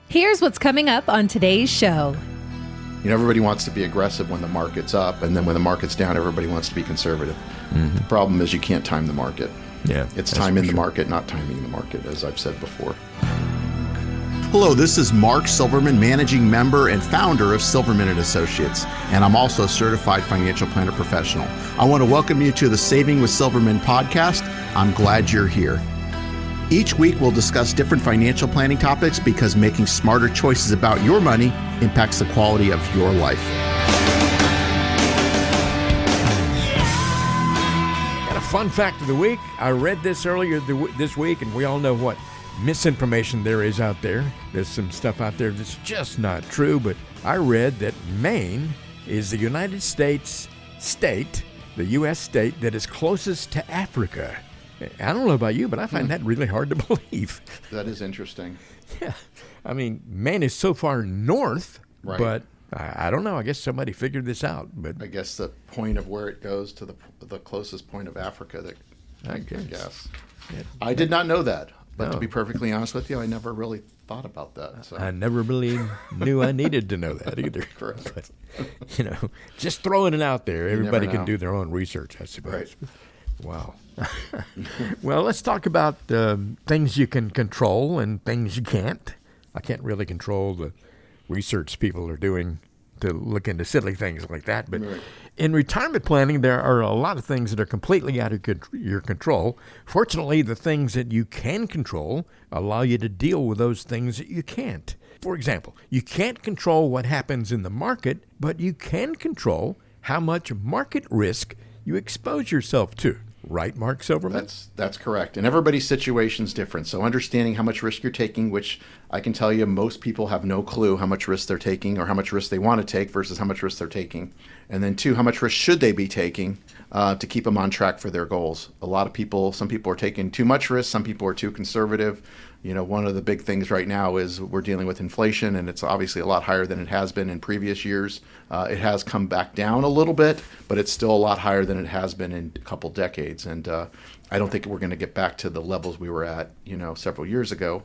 Here's what's coming up on today's show. You know, everybody wants to be aggressive when the market's up, and then when the market's down, everybody wants to be conservative. The problem is you can't time the market. Yeah, it's time in the market, not timing the market, as I've said before. Hello, this is Mark Silverman, managing member and founder of Silverman & Associates, and I'm also a certified financial planner professional. I want to welcome you to the Saving with Silverman podcast. I'm glad you're here. Each week, we'll discuss different financial planning topics because making smarter choices about your money impacts the quality of your life. Got a fun fact of the week. I read this earlier this week, and we all know what misinformation there is out there. There's some stuff out there that's just not true, but I read that Maine is the United States state, the U.S. state that is closest to Africa. I don't know about you, but I find that really hard to believe. That is interesting. Yeah. I mean, Maine is so far north, right. But I don't know. I guess somebody figured this out. But I guess the point of where it goes to the closest point of Africa, that I guess. Yeah. I did not know that, but No. to be perfectly honest with you, I never really thought about that. So. I never really knew I needed to know that either. Correct. But, just throwing it out there. Everybody never can know. do their own research, I suppose. Right. Wow. Well, let's talk about things you can control and things you can't. I can't really control the research people are doing to look into silly things like that. But Right. in retirement planning, there are a lot of things that are completely out of your control. Fortunately, the things that you can control allow you to deal with those things that you can't. For example, you can't control what happens in the market, but you can control how much market risk you expose yourself to. Right, Mark Silverman? That's correct. And everybody's situation is different. So understanding how much risk you're taking, which I can tell you most people have no clue how much risk they're taking or how much risk they want to take versus how much risk they're taking. And then two, how much risk should they be taking to keep them on track for their goals? Some people are taking too much risk. Some people are too conservative. You know, one of the big things right now is we're dealing with inflation, and it's obviously a lot higher than it has been in previous years. It has come back down a little bit, but it's still a lot higher than it has been in a couple decades. And I don't think we're going to get back to the levels we were at, several years ago.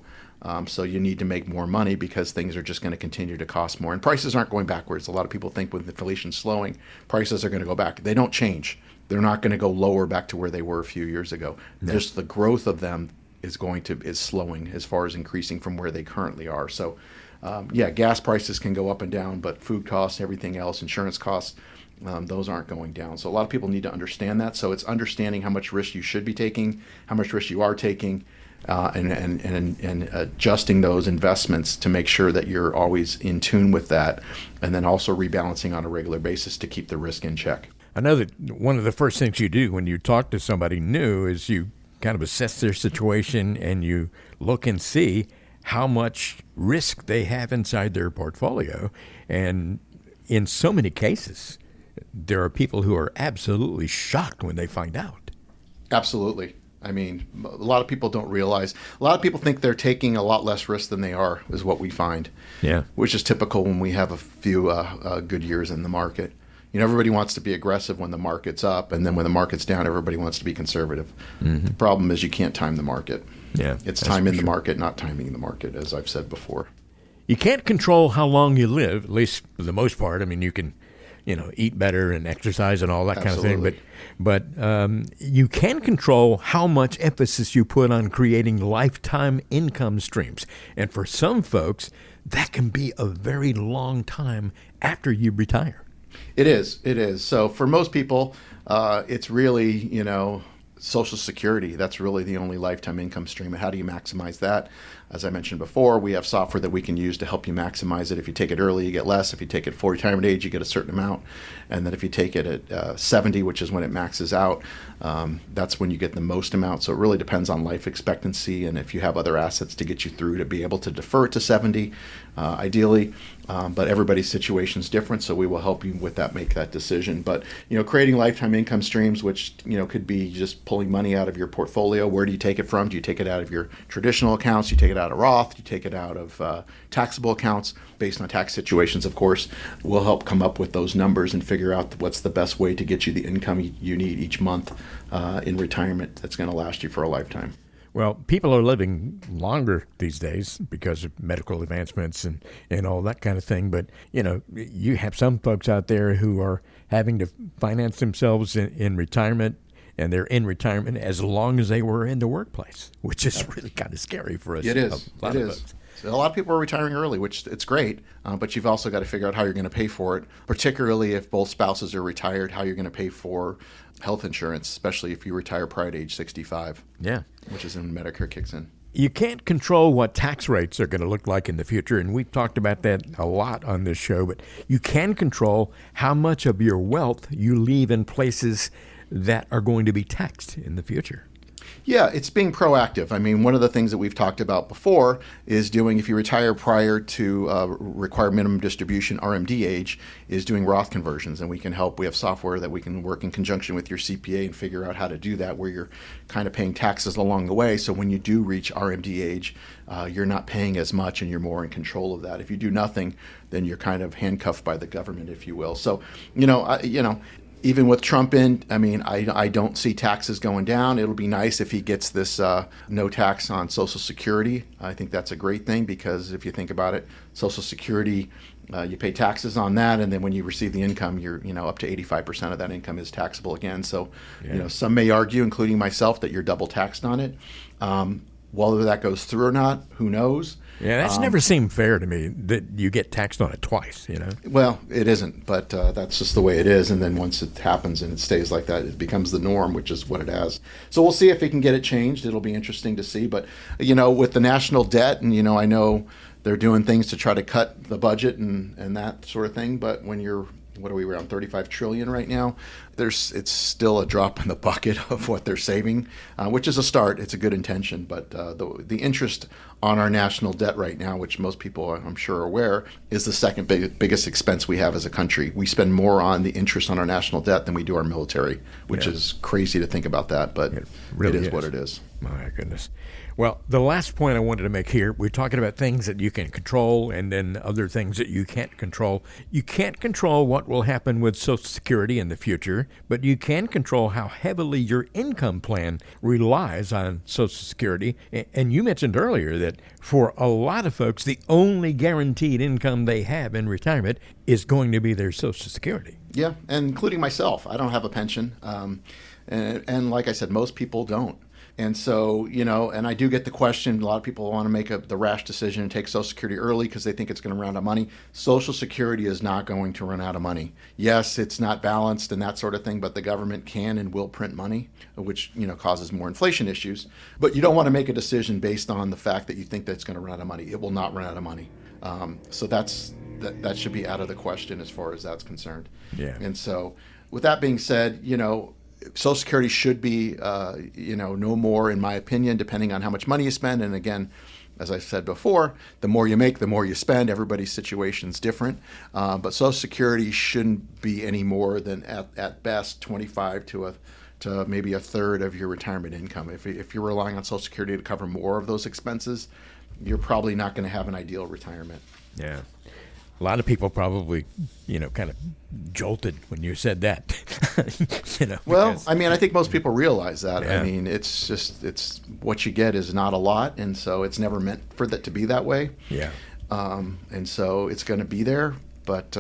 So you need to make more money because things are just going to continue to cost more. And prices aren't going backwards. A lot of people think with inflation slowing, prices are going to go back. They don't change. They're not going to go lower back to where they were a few years ago. No. Just the growth of them is slowing as far as increasing from where they currently are. So, gas prices can go up and down, but food costs, everything else, insurance costs, those aren't going down. So a lot of people need to understand that. So it's understanding how much risk you should be taking, how much risk you are taking, and adjusting those investments to make sure that you're always in tune with that, and then also rebalancing on a regular basis to keep the risk in check. I know that one of the first things you do when you talk to somebody new is you kind of assess their situation and you look and see how much risk they have inside their portfolio. And in so many cases, there are people who are absolutely shocked when they find out. Absolutely. I mean, a lot of people don't realize. A lot of people think they're taking a lot less risk than they are, is what we find. Yeah. Which is typical when we have a few good years in the market. You know, everybody wants to be aggressive when the market's up, and then when the market's down, everybody wants to be conservative. The problem is you can't time the market. Yeah, it's time in the market, not timing the market, as I've said before. You can't control how long you live, at least for the most part. I mean, you can, eat better and exercise and all that Absolutely. kind of thing. But you can control how much emphasis you put on creating lifetime income streams. And for some folks, that can be a very long time after you retire. It is. So for most people, it's really, Social Security. That's really the only lifetime income stream. How do you maximize that? As I mentioned before, we have software that we can use to help you maximize it. If you take it early, you get less. If you take it for retirement age, you get a certain amount. And then if you take it at 70, which is when it maxes out, that's when you get the most amount. So it really depends on life expectancy and if you have other assets to get you through to be able to defer it to 70, ideally. But everybody's situation is different, so we will help you with that, make that decision. But, creating lifetime income streams, which, could be just pulling money out of your portfolio. Where do you take it from? Do you take it out of your traditional accounts? Do you take it out of Roth? Do you take it out of taxable accounts? Based on tax situations, of course, we'll help come up with those numbers and figure out what's the best way to get you the income you need each month in retirement that's going to last you for a lifetime. Well, people are living longer these days because of medical advancements and all that kind of thing. But, you have some folks out there who are having to finance themselves in retirement, and they're in retirement as long as they were in the workplace, which is really kind of scary for us. It is. A lot It of is. folks. So a lot of people are retiring early, which it's great, but you've also got to figure out how you're going to pay for it, particularly if both spouses are retired, how you're going to pay for health insurance, especially if you retire prior to age 65. Yeah. Which is when Medicare kicks in. You can't control what tax rates are going to look like in the future, and we've talked about that a lot on this show, but you can control how much of your wealth you leave in places that are going to be taxed in the future. Yeah, it's being proactive. I mean, one of the things that we've talked about before is doing, if you retire prior to required minimum distribution, RMD age, is doing Roth conversions. And we can help. We have software that we can work in conjunction with your CPA and figure out how to do that, where you're kind of paying taxes along the way. So when you do reach RMD age, you're not paying as much and you're more in control of that. If you do nothing, then you're kind of handcuffed by the government, if you will. So, even with Trump in, I mean, I don't see taxes going down. It'll be nice if he gets this no tax on Social Security. I think that's a great thing, because if you think about it, Social Security, you pay taxes on that, and then when you receive the income, you're up to 85% of that income is taxable again. So, some may argue, including myself, that you're double taxed on it. Whether that goes through or not, who knows? Yeah, that's never seemed fair to me that you get taxed on it twice, Well, it isn't, but that's just the way it is. And then once it happens and it stays like that, it becomes the norm, which is what it has. So we'll see if we can get it changed. It'll be interesting to see. But, with the national debt, and, I know they're doing things to try to cut the budget and that sort of thing. But when you're, what are we, around 35 trillion right now? It's still a drop in the bucket of what they're saving, which is a start. It's a good intention, but the interest on our national debt right now, which most people, I'm sure, are aware, is the second biggest expense we have as a country. We spend more on the interest on our national debt than we do our military, which is crazy to think about that, but it is what it is. My goodness. Well, the last point I wanted to make here, we're talking about things that you can control and then other things that you can't control. You can't control what will happen with Social Security in the future, but you can control how heavily your income plan relies on Social Security. And you mentioned earlier that for a lot of folks, the only guaranteed income they have in retirement is going to be their Social Security. Yeah, and including myself. I don't have a pension. And like I said, most people don't. And so, and I do get the question, a lot of people want to make the rash decision and take Social Security early because they think it's going to run out of money. Social Security is not going to run out of money. Yes, it's not balanced and that sort of thing, but the government can and will print money, which, causes more inflation issues. But you don't want to make a decision based on the fact that you think that it's going to run out of money. It will not run out of money. So that should be out of the question as far as that's concerned. Yeah. And so with that being said, Social Security should be, no more, in my opinion, depending on how much money you spend. And again, as I said before, the more you make, the more you spend. Everybody's situation's different. But Social Security shouldn't be any more than, at best, 25 to maybe a third of your retirement income. If you're relying on Social Security to cover more of those expenses, you're probably not going to have an ideal retirement. Yeah. A lot of people probably, kind of jolted when you said that. Well, I mean, I think most people realize that. Yeah. I mean, it's what you get is not a lot, and so it's never meant for that to be that way. Yeah. And so it's going to be there, but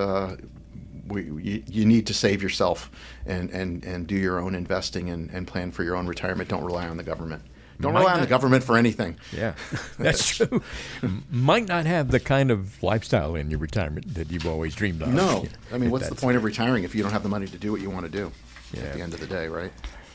you need to save yourself and do your own investing and plan for your own retirement. Don't rely on the government. Don't rely on the government for anything. Yeah, that's true. Might not have the kind of lifestyle in your retirement that you've always dreamed of. No. I mean, what's the point of retiring if you don't have the money to do what you want to do at the end of the day, right?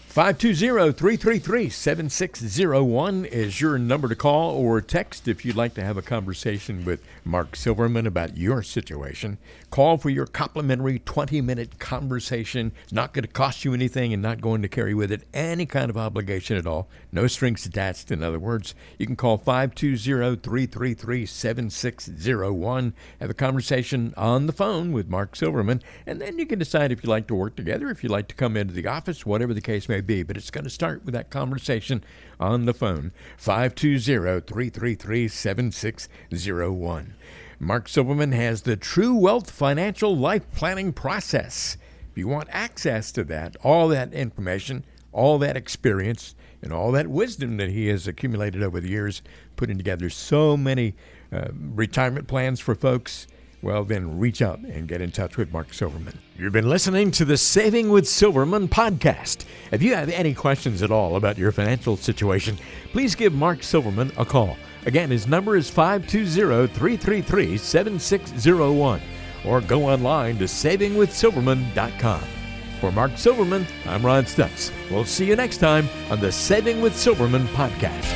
520-333-7601 is your number to call or text if you'd like to have a conversation with Mark Silverman about your situation. Call for your complimentary 20-minute conversation. Not going to cost you anything and not going to carry with it any kind of obligation at all. No strings attached, in other words. You can call 520-333-7601. Have a conversation on the phone with Mark Silverman, and then you can decide if you like to work together, if you like to come into the office, whatever the case may be. But it's going to start with that conversation on the phone. 520-333-7601. Mark Silverman has the True Wealth Financial Life Planning Process. If you want access to that, all that information, all that experience, and all that wisdom that he has accumulated over the years, putting together so many retirement plans for folks, well, then reach out and get in touch with Mark Silverman. You've been listening to the Saving with Silverman podcast. If you have any questions at all about your financial situation, please give Mark Silverman a call. Again, his number is 520-333-7601, or go online to savingwithsilverman.com. For Mark Silverman, I'm Ron Stutz. We'll see you next time on the Saving with Silverman podcast.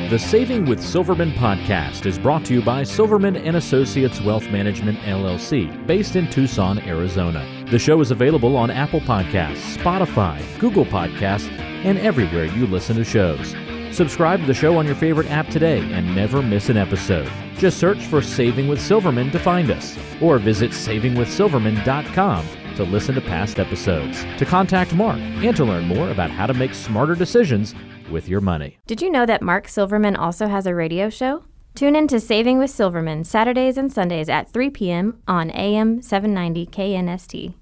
The Saving with Silverman podcast is brought to you by Silverman & Associates Wealth Management, LLC, based in Tucson, Arizona. The show is available on Apple Podcasts, Spotify, Google Podcasts, and everywhere you listen to shows. Subscribe to the show on your favorite app today and never miss an episode. Just search for Saving with Silverman to find us, or visit savingwithsilverman.com to listen to past episodes, to contact Mark, and to learn more about how to make smarter decisions with your money. Did you know that Mark Silverman also has a radio show? Tune in to Saving with Silverman Saturdays and Sundays at 3 p.m. on AM 790 KNST.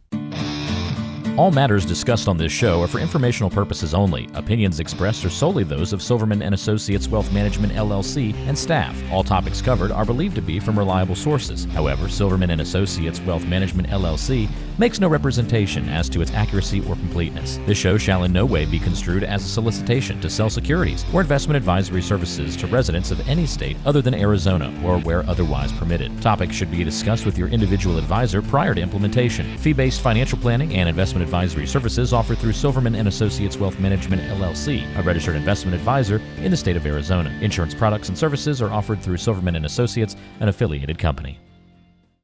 All matters discussed on this show are for informational purposes only. Opinions expressed are solely those of Silverman & Associates Wealth Management, LLC, and staff. All topics covered are believed to be from reliable sources. However, Silverman & Associates Wealth Management, LLC, makes no representation as to its accuracy or completeness. This show shall in no way be construed as a solicitation to sell securities or investment advisory services to residents of any state other than Arizona or where otherwise permitted. Topics should be discussed with your individual advisor prior to implementation. Fee-based financial planning and investment advisory services offered through Silverman & Associates Wealth Management, LLC, a registered investment advisor in the state of Arizona. Insurance products and services are offered through Silverman & Associates, an affiliated company.